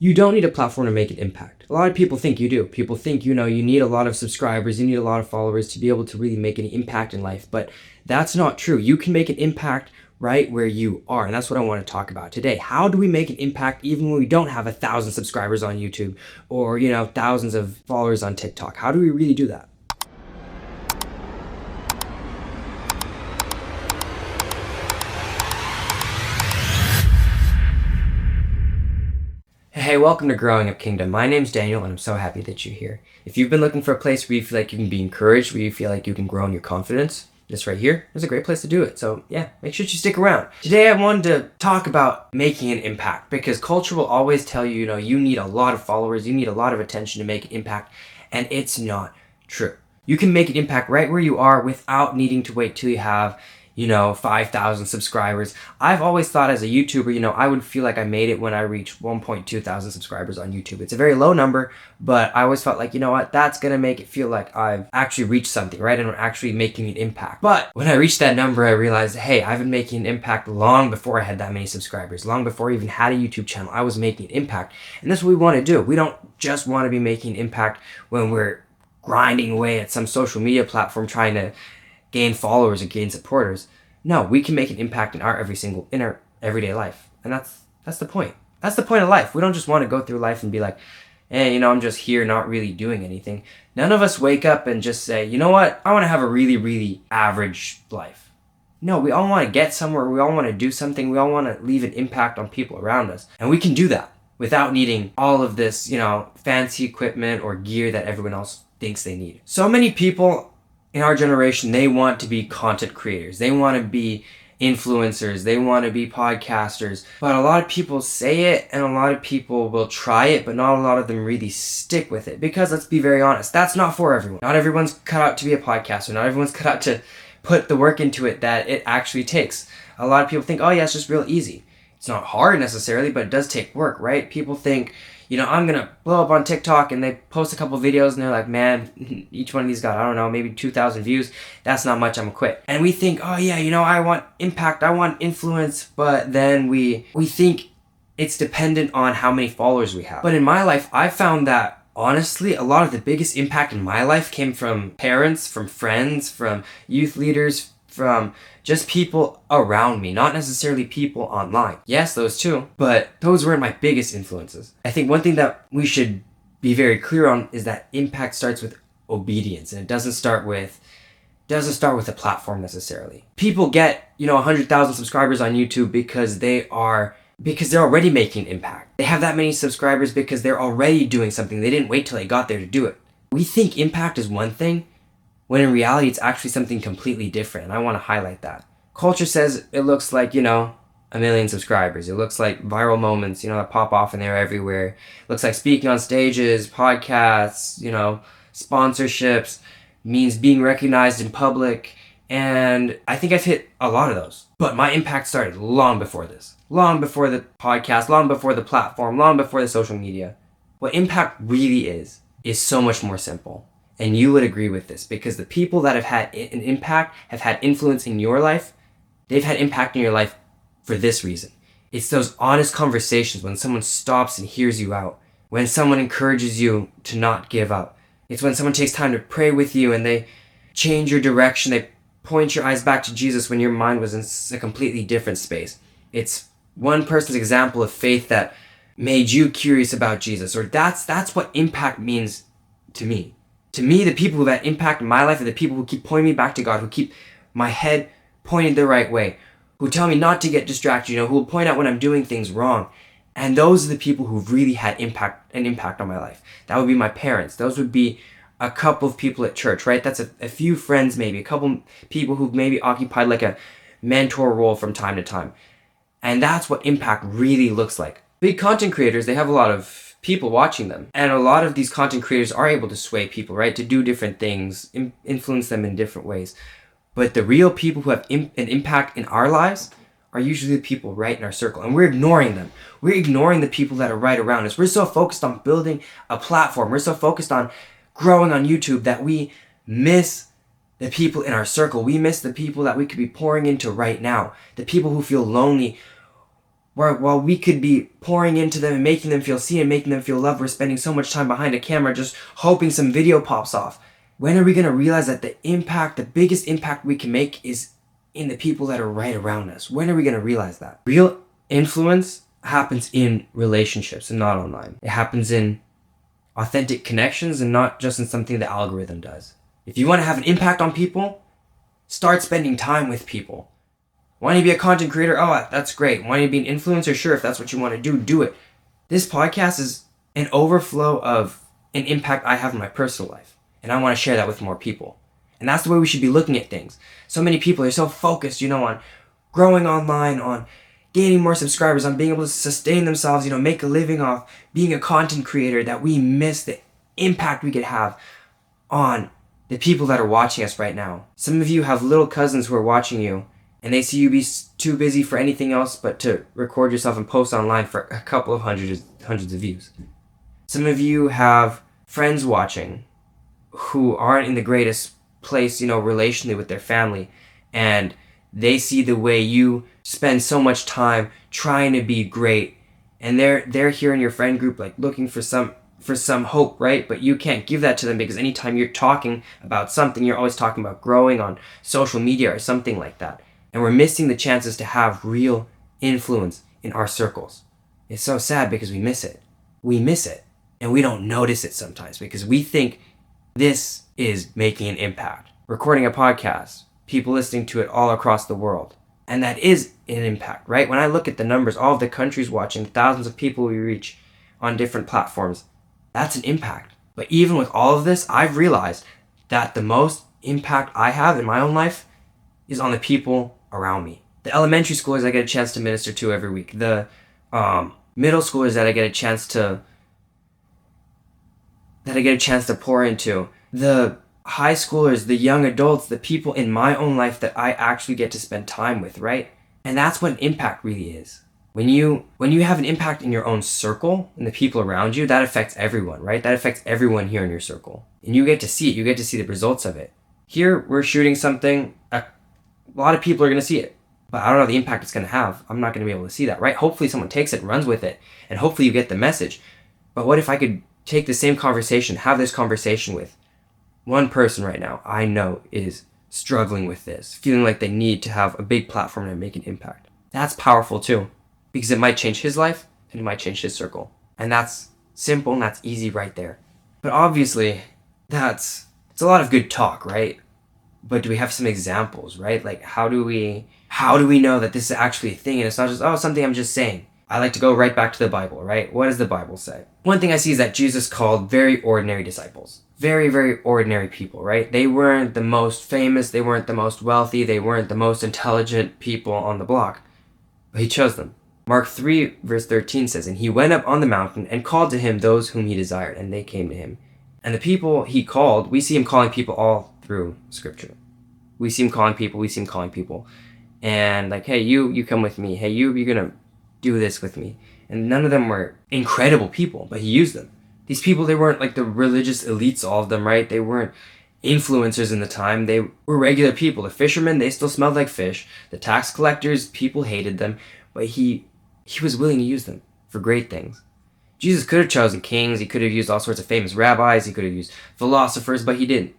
You don't need a platform to make an impact. A lot of people think you do. People think, you need a lot of subscribers, you need a lot of followers to be able to really make any impact in life. But that's not true. You can make an impact right where you are. And that's what I want to talk about today. How do we make an impact even when we don't have 1,000 subscribers on YouTube or, thousands of followers on TikTok? How do we really do that? Hey, welcome to Growing Up Kingdom. My name's Daniel, and I'm so happy that you're here. If you've been looking for a place where you feel like you can be encouraged, where you feel like you can grow in your confidence, this right here is a great place to do it. So yeah, make sure you stick around. Today I wanted to talk about making an impact, because culture will always tell you, you need a lot of followers, you need a lot of attention to make an impact, and it's not true. You can make an impact right where you are without needing to wait till you have 5,000 subscribers. I've always thought as a YouTuber, I would feel like I made it when I reached 1.2 thousand subscribers on YouTube. It's a very low number, but I always felt like, that's gonna make it feel like I've actually reached something, right? And I'm actually making an impact. But when I reached that number, I realized, hey, I've been making an impact long before I had that many subscribers, long before I even had a YouTube channel. I was making an impact. And that's what we wanna do. We don't just wanna be making an impact when we're grinding away at some social media platform trying to gain followers and gain supporters. No, we can make an impact in our everyday life. And that's the point. That's the point of life. We don't just want to go through life and be like, hey, I'm just here not really doing anything. None of us wake up and just say, you know what? I want to have a really, really average life. No, we all want to get somewhere. We all want to do something. We all want to leave an impact on people around us. And we can do that without needing all of this, fancy equipment or gear that everyone else thinks they need. So many people in our generation, they want to be content creators. They want to be influencers. They want to be podcasters. But a lot of people say it, and a lot of people will try it, but not a lot of them really stick with it. Because let's be very honest, that's not for everyone. Not everyone's cut out to be a podcaster. Not everyone's cut out to put the work into it that it actually takes. A lot of people think, oh yeah, it's just real easy. It's not hard necessarily, but it does take work, right? People think, I'm going to blow up on TikTok, and they post a couple videos and they're like, man, each one of these got, I don't know, maybe 2,000 views. That's not much, I'm gonna quit. And we think, oh yeah, I want impact, I want influence, but then we think it's dependent on how many followers we have. But in my life, I found that honestly, a lot of the biggest impact in my life came from parents, from friends, from youth leaders, from just people around me, not necessarily people online. Yes, those too, but those weren't my biggest influences. I think one thing that we should be very clear on is that impact starts with obedience, and it doesn't start with a platform necessarily. People get, 100,000 subscribers on YouTube because they're already making impact. They have that many subscribers because they're already doing something. They didn't wait till they got there to do it. We think impact is one thing, when in reality, it's actually something completely different. And I want to highlight that. Culture says it looks like, 1 million subscribers. It looks like viral moments, that pop off and they're everywhere. It looks like speaking on stages, podcasts, sponsorships, means being recognized in public. And I think I've hit a lot of those. But my impact started long before this. Long before the podcast, long before the platform, long before the social media. What impact really is so much more simple. And you would agree with this, because the people that have had an impact, have had influence in your life, they've had impact in your life for this reason. It's those honest conversations when someone stops and hears you out, when someone encourages you to not give up. It's when someone takes time to pray with you and they change your direction, they point your eyes back to Jesus when your mind was in a completely different space. It's one person's example of faith that made you curious about Jesus, or that's what impact means to me. To me, the people that impact my life are the people who keep pointing me back to God, who keep my head pointed the right way, who tell me not to get distracted, who will point out when I'm doing things wrong. And those are the people who've really had an impact on my life. That would be my parents. Those would be a couple of people at church, right? That's a few friends maybe, a couple people who've maybe occupied like a mentor role from time to time. And that's what impact really looks like. Big content creators, they have a lot of people watching them. And a lot of these content creators are able to sway people, right? To do different things, influence them in different ways. But the real people who have an impact in our lives are usually the people right in our circle. And we're ignoring them. We're ignoring the people that are right around us. We're so focused on building a platform. We're so focused on growing on YouTube that we miss the people in our circle. We miss the people that we could be pouring into right now. The people who feel lonely, while we could be pouring into them and making them feel seen and making them feel loved, we're spending so much time behind a camera just hoping some video pops off. When are we going to realize that the biggest impact we can make is in the people that are right around us? When are we going to realize that? Real influence happens in relationships and not online. It happens in authentic connections and not just in something the algorithm does. If you want to have an impact on people, start spending time with people. Want to be a content creator? Oh, that's great. Want to be an influencer? Sure, if that's what you want to do, do it. This podcast is an overflow of an impact I have in my personal life. And I want to share that with more people. And that's the way we should be looking at things. So many people are so focused, on growing online, on gaining more subscribers, on being able to sustain themselves, make a living off being a content creator, that we miss the impact we could have on the people that are watching us right now. Some of you have little cousins who are watching you, and they see you be too busy for anything else but to record yourself and post online for a couple of hundreds of views. Some of you have friends watching who aren't in the greatest place, relationally with their family, and they see the way you spend so much time trying to be great, and they're here in your friend group, like looking for some hope, right? But you can't give that to them, because anytime you're talking about something, you're always talking about growing on social media or something like that. And we're missing the chances to have real influence in our circles. It's so sad because we miss it. We miss it. And we don't notice it sometimes because we think this is making an impact. Recording a podcast, people listening to it all across the world. And that is an impact, right? When I look at the numbers, all of the countries watching, thousands of people we reach on different platforms, that's an impact. But even with all of this, I've realized that the most impact I have in my own life is on the people around me. The elementary schoolers I get a chance to minister to every week. The middle schoolers that I get a chance to pour into. The high schoolers, the young adults, the people in my own life that I actually get to spend time with, right? And that's what an impact really is. When you have an impact in your own circle and the people around you, that affects everyone, right? That affects everyone here in your circle. And you get to see it. You get to see the results of it. Here, we're shooting something, a lot of people are going to see it, but I don't know the impact it's going to have. I'm not going to be able to see that, right? Hopefully someone takes it and runs with it, and hopefully you get the message. But what if I could take the same conversation, have this conversation with one person right now I know is struggling with this, feeling like they need to have a big platform to make an impact? That's powerful too, because it might change his life and it might change his circle. And that's simple and that's easy right there. But obviously, it's a lot of good talk, right? But do we have some examples, right? Like how do we know that this is actually a thing and it's not just, something I'm just saying? I like to go right back to the Bible, right? What does the Bible say? One thing I see is that Jesus called very ordinary disciples. Very, very ordinary people, right? They weren't the most famous, they weren't the most wealthy, they weren't the most intelligent people on the block. But he chose them. Mark 3 verse 13 says, "And he went up on the mountain and called to him those whom he desired, and they came to him." And the people he called, we see him calling people all through Scripture. We see him calling people. And like, hey, you come with me. Hey, you're going to do this with me. And none of them were incredible people, but he used them. These people, they weren't like the religious elites, all of them, right? They weren't influencers in the time. They were regular people. The fishermen, they still smelled like fish. The tax collectors, people hated them. But he was willing to use them for great things. Jesus could have chosen kings. He could have used all sorts of famous rabbis. He could have used philosophers, but he didn't.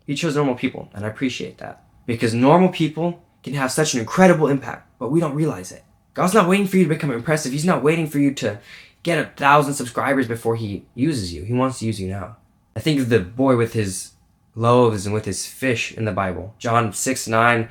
He chose normal people, and I appreciate that. Because normal people can have such an incredible impact, but we don't realize it. God's not waiting for you to become impressive. He's not waiting for you to get 1,000 subscribers before he uses you. He wants to use you now. I think of the boy with his loaves and with his fish in the Bible. John 6:9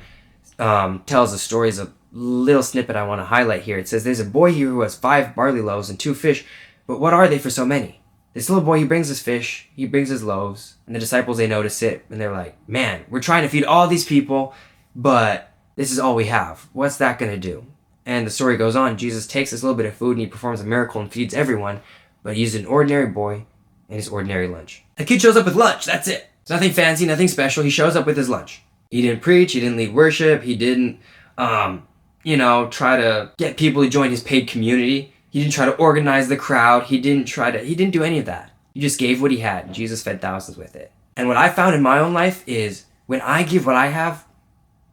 tells the story. Is a little snippet I want to highlight here. It says, "There's a boy here who has 5 barley loaves and 2 fish, but what are they for so many?" This little boy, he brings his fish, he brings his loaves, and the disciples, they notice it, and they're like, "Man, we're trying to feed all these people, but this is all we have. What's that going to do?" And the story goes on. Jesus takes this little bit of food and he performs a miracle and feeds everyone, but he used an ordinary boy and his ordinary lunch. The kid shows up with lunch, that's it. It's nothing fancy, nothing special. He shows up with his lunch. He didn't preach, he didn't lead worship, he didn't, try to get people to join his paid community. He didn't try to organize the crowd. He didn't do any of that. He just gave what he had, and Jesus fed thousands with it. And what I found in my own life is when I give what I have,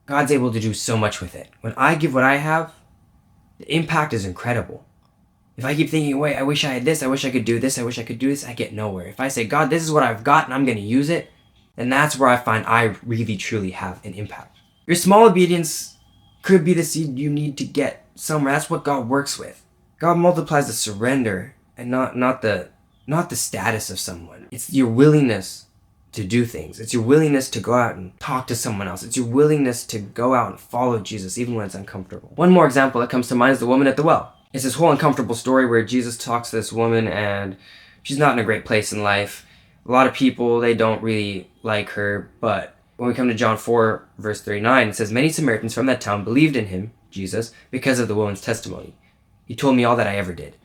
God's able to do so much with it. When I give what I have, the impact is incredible. If I keep thinking, wait, I wish I had this, I wish I could do this, I wish I could do this, I get nowhere. If I say, God, this is what I've got and I'm going to use it, then that's where I find I really truly have an impact. Your small obedience could be the seed you need to get somewhere. That's what God works with. God multiplies the surrender and not the status of someone. It's your willingness to do things. It's your willingness to go out and talk to someone else. It's your willingness to go out and follow Jesus even when it's uncomfortable. One more example that comes to mind is the woman at the well. It's this whole uncomfortable story where Jesus talks to this woman and she's not in a great place in life. A lot of people, they don't really like her, but when we come to John 4, verse 39, it says, many Samaritans from that town believed in him, Jesus, because of the woman's testimony. He told me all that I ever did.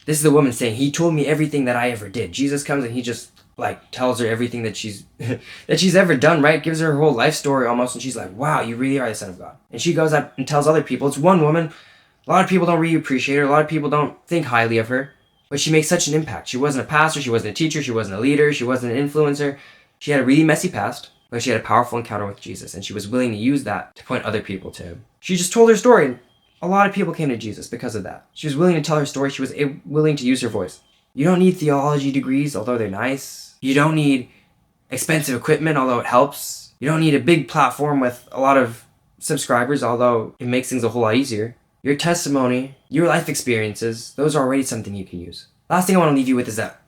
This is the woman saying, he told me everything that I ever did. Jesus comes and he just tells her everything that she's that she's ever done, right? Gives her whole life story almost, and she's like, wow, you really are the Son of God. And she goes out and tells other people. It's one woman. A lot of people don't really appreciate her. A lot of people don't think highly of her. But she makes such an impact. She wasn't a pastor. She wasn't a teacher. She wasn't a leader. She wasn't an influencer. She had a really messy past, but she had a powerful encounter with Jesus, and she was willing to use that to point other people to him. She just told her story, and a lot of people came to Jesus because of that. She was willing to tell her story. She was willing to use her voice. You don't need theology degrees, although they're nice. You don't need expensive equipment, although it helps. You don't need a big platform with a lot of subscribers, although it makes things a whole lot easier. Your testimony, your life experiences, those are already something you can use. Last thing I want to leave you with is that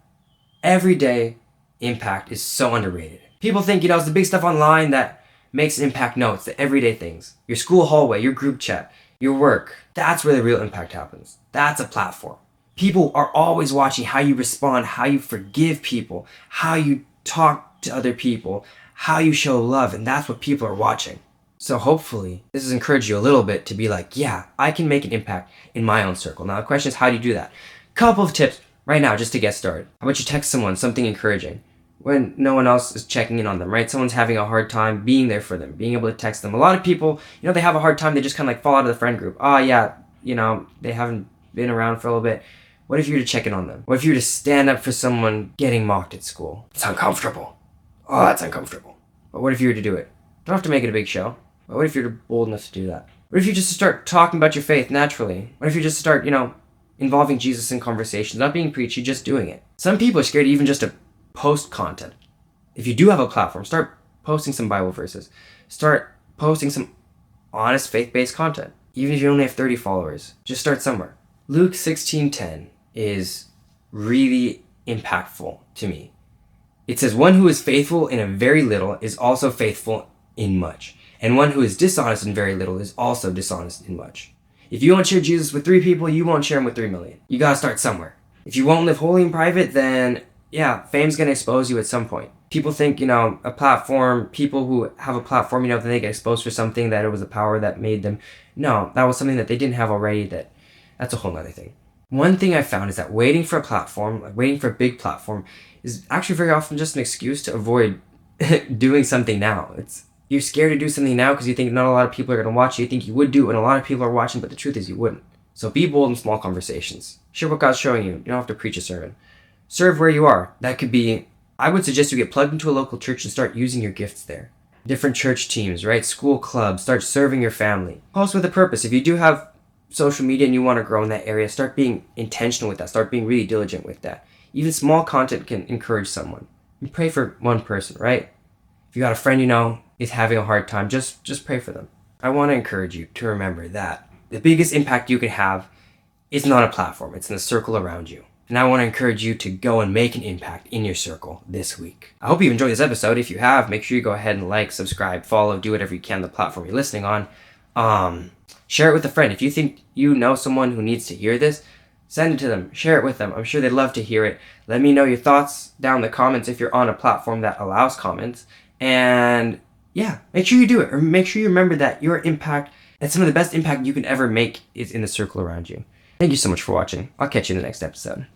everyday impact is so underrated. People think, it's the big stuff online that makes an impact. No, it's the everyday things. Your school hallway, your group chat, your work. That's where the real impact happens. That's a platform. People are always watching how you respond, how you forgive people, how you talk to other people, how you show love, and that's what people are watching. So hopefully this has encouraged you a little bit to be like, yeah, I can make an impact in my own circle. Now the question is, how do you do that? Couple of tips right now just to get started. How about you text someone something encouraging when no one else is checking in on them, right? Someone's having a hard time, being there for them, being able to text them. A lot of people, they have a hard time. They just kind of fall out of the friend group. Oh yeah, they haven't been around for a little bit. What if you were to check in on them? What if you were to stand up for someone getting mocked at school? It's uncomfortable. Oh, that's uncomfortable. But what if you were to do it? Don't have to make it a big show. But what if you're bold enough to do that? What if you just start talking about your faith naturally? What if you just start, involving Jesus in conversations, not being preachy, just doing it? Some people are scared even just to post content. If you do have a platform, start posting some Bible verses. Start posting some honest faith-based content. Even if you only have 30 followers, just start somewhere. Luke 16:10 is really impactful to me. It says, one who is faithful in a very little is also faithful in much. And one who is dishonest in very little is also dishonest in much. If you won't share Jesus with 3 people, you won't share him with 3 million. You gotta start somewhere. If you won't live holy in private, then yeah, fame's gonna expose you at some point. People think, a platform, people who have a platform, then they get exposed for something, that it was a power that made them. No, that was something that they didn't have already. That's a whole nother thing. One thing I found is that waiting for a platform, waiting for a big platform, is actually very often just an excuse to avoid doing something now. You're scared to do something now because you think not a lot of people are going to watch you. You think you would do it, and a lot of people are watching, but the truth is you wouldn't. So be bold in small conversations. Share what God's showing you. You don't have to preach a sermon. Serve where you are. That could be, I would suggest you get plugged into a local church and start using your gifts there. Different church teams, right? School clubs. Start serving your family. Post with a purpose. If you do have social media and you want to grow in that area, start being intentional with that. Start being really diligent with that. Even small content can encourage someone. And pray for one person, right? If you got a friend is having a hard time, just pray for them. I want to encourage you to remember that the biggest impact you can have is not a platform. It's in the circle around you. And I want to encourage you to go and make an impact in your circle this week. I hope you enjoyed this episode. If you have, make sure you go ahead and like, subscribe, follow, do whatever you can on the platform you're listening on. Share it with a friend. If you think you know someone who needs to hear this, send it to them. Share it with them. I'm sure they'd love to hear it. Let me know your thoughts down in the comments if you're on a platform that allows comments. And yeah, make sure you do it. Or make sure you remember that your impact, that some of the best impact you can ever make is in the circle around you. Thank you so much for watching. I'll catch you in the next episode.